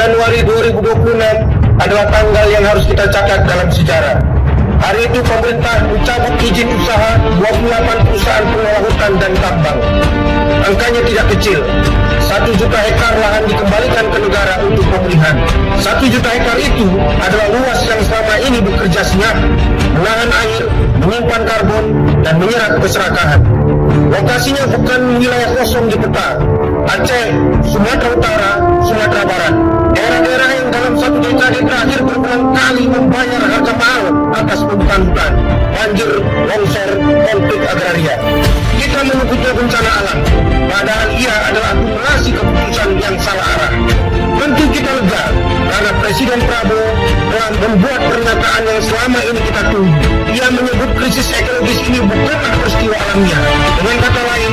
Januari 2026 adalah tanggal yang harus kita catat dalam sejarah. Hari itu pemerintah mencabut izin usaha 28 perusahaan pengelola hutan dan tambang. Angkanya tidak kecil. 1 juta hektar lahan dikembalikan ke negara untuk pemulihan. 1 juta hektar itu adalah luas yang selama ini bekerja senyap, menahan air, menyimpan karbon, dan menyerap keserakahan. Lokasinya bukan wilayah kosong di peta. Aceh, Sumatera Utara, Sumatera Barat. Daerah-daerah yang dalam 1 dekade terakhir berulang kali membayar harga mahal atas pembukaan hutan, banjir, longsor, konflik agraria. Kita menyebutnya bencana alam, padahal ia adalah akumulasi keputusan yang salah arah. Tentu kita lega karena Presiden Prabowo telah membuat pernyataan yang selama ini kita tunggu. Ia menyebut krisis ekologis ini bukanlah peristiwa alamiah. Dengan kata lain,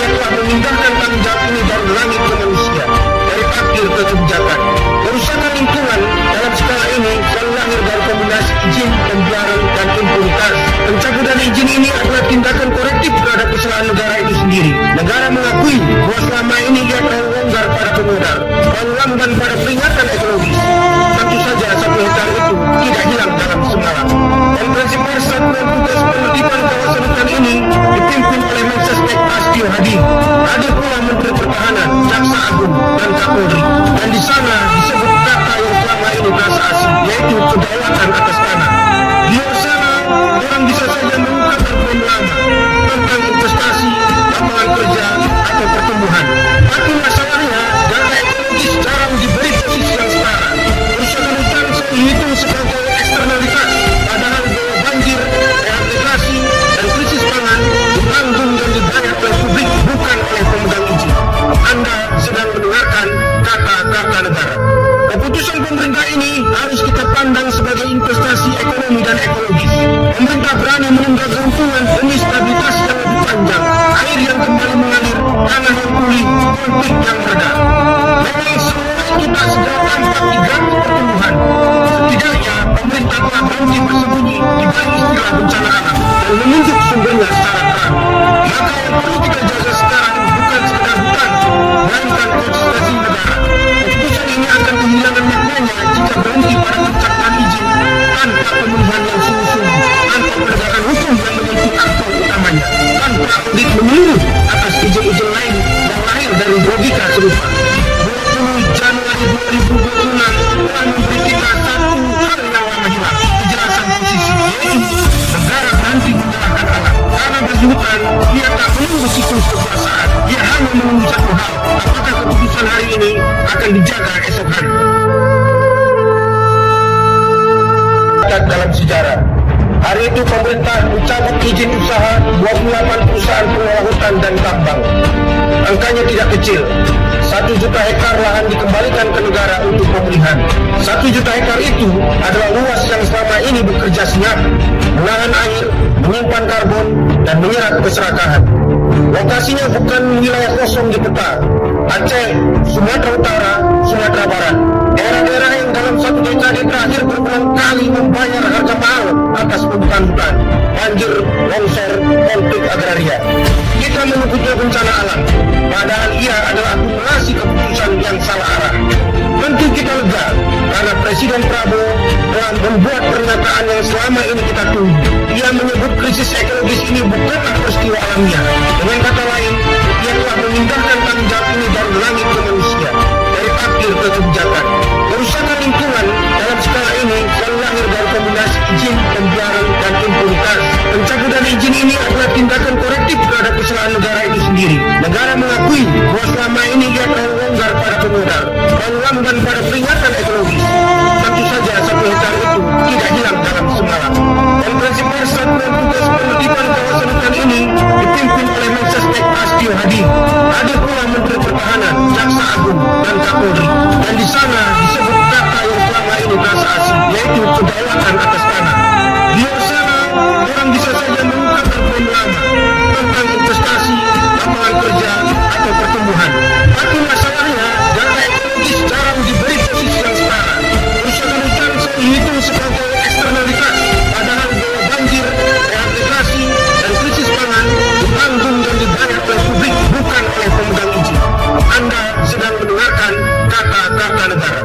ia telah memindahkan tanggung jawab ini dari langit ke manusia, dari takdir ke kebijakan. Kerusakan lingkungan dalam skala ini selalu lahir dari kombinasi izin, pembiaran, dan impunitas. Pencabutan izin ini adalah tindakan korektif terhadap kesalahan negara itu sendiri. Negara mengakui bahwa selama ini ia terlalu longgar pada pemodal, terlalu lamban pada peringatan ekologis. Tentu saja 1 hektar itu tidak hilang dalam semalam. Konferensi pers satuan tugas penertiban kawasan hutan ini dipimpin oleh Mensesnek Astio Hadi. Hadir pula Menteri Pertahanan, Jaksa Agung, dan Kapolri. Dan di sana disebut kata yang selama ini terasa asing, yaitu kedaulatan atas tanah. Di luar sana, orang bisa saja mengungkap argumen lama tentang investasi, lapangan kerja, atau pertumbuhan. Tapi masalahnya, data ekologis jarang diberi posisi yang setara. Kerusakan hutan dihitung sebagai eksternalitas, padahal biaya banjir, rehabilitasi, dan krisis pangan ditanggung dan dibayar oleh publik, bukan oleh pemegang izin. Anda sedang mendengarkan kata-kata negara. Keputusan pemerintah ini harus kita pandang sebagai investasi ekonomi dan ekologis. Pemerintah berani menunda keuntungan demi stabilitas yang lebih panjang, air yang kembali mengalir, tanah yang pulih, konflik yang mereda. Memang semua itu tak segera tampak di grafik pertumbuhan. Setidaknya pemerintah telah berhenti bersembunyi di balik istilah bencana alam dan menunjuk sumbernya secara terang. Maka yang perlu kita jaga sekarang bukan sekedar hutan, melainkan konsistensi negara. Keputusan ini akan kehilangan maknanya jika berhenti pada pencapaian izin tanpa pemulihan yang sungguh-sungguh, tanpa penegakan hukum yang menyentuh aktor utamanya, tanpa audit menyeluruh atas izin-izin lain yang lahir dari logika serupa. 20 Januari 2026 telah memberi kita satu hal yang lama hilang, kejelasan posisi, yaitu negara berhenti menyalahkan alam. Karena bagi hutan, dia tak menunggu siklus kekuasaan, dia hanya menunggu satu hal, apakah keputusan hari ini akan dijaga esok hari. Dalam sejarah, hari itu pemerintah mencabut izin usaha 28 perusahaan pengelola hutan dan tambang. Angkanya tidak kecil. 1 juta hektar lahan dikembalikan ke negara untuk pemulihan. 1 juta hektar itu adalah luas yang selama ini bekerja senyap, menahan air, menyimpan karbon, dan menyerap keserakahan. Lokasinya bukan wilayah kosong di peta. Aceh, Sumatera Utara, Sumatera Barat. Daerah-daerah yang dalam 1 dekade terakhir berulang kali membayar harga mahal atas pembukaan hutan, banjir, longsor, konflik agraria. Kita menyebutnya bencana alam, padahal ia adalah akumulasi keputusan yang salah arah. Tentu kita lega karena Presiden Prabowo telah membuat pernyataan yang selama ini kita tunggu. Ia menyebut krisis ekologis ini bukanlah peristiwa alamiah. Dengan kata lain, ia telah memindahkan tanggung jawab ini dari langit ke manusia, dari takdir ke kebijakan. Kerusakan lingkungan dalam skala ini selalu lahir dari kombinasi izin, pembiaran, dan impunitas. Pencabutan izin ini adalah tindakan korektif terhadap kesalahan negara itu sendiri. Negara mengakui bahwa selama ini ia terlalu longgar pada pemodal, terlalu lamban pada peringatan ekologis. Tentu saja 1 hektar itu tidak hilang dalam semalam. Konferensi pers satuan tugas penertiban kawasan hutan ini dipimpin oleh Mensesnek Astio Hadi. Hadir pula Menteri Pertahanan, Jaksa Agung, dan Kapolri. Dan di sana disebut kata yang selama ini terasa asing, yaitu kedaulatan atas tanah. Di luar sana, orang bisa saja mengungkap argumen lama tentang investasi, lapangan kerja, atau pertumbuhan. Tapi masalahnya, data ekologis jarang diberi posisi yang setara. Kerusakan hutan dihitung sebagai eksternalitas, padahal biaya banjir, rehabilitasi, dan krisis pangan ditanggung dan dibayar oleh publik, bukan oleh pemegang izin. Anda sedang mendengarkan kata-kata negara.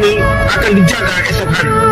ini akan dijaga esok hari.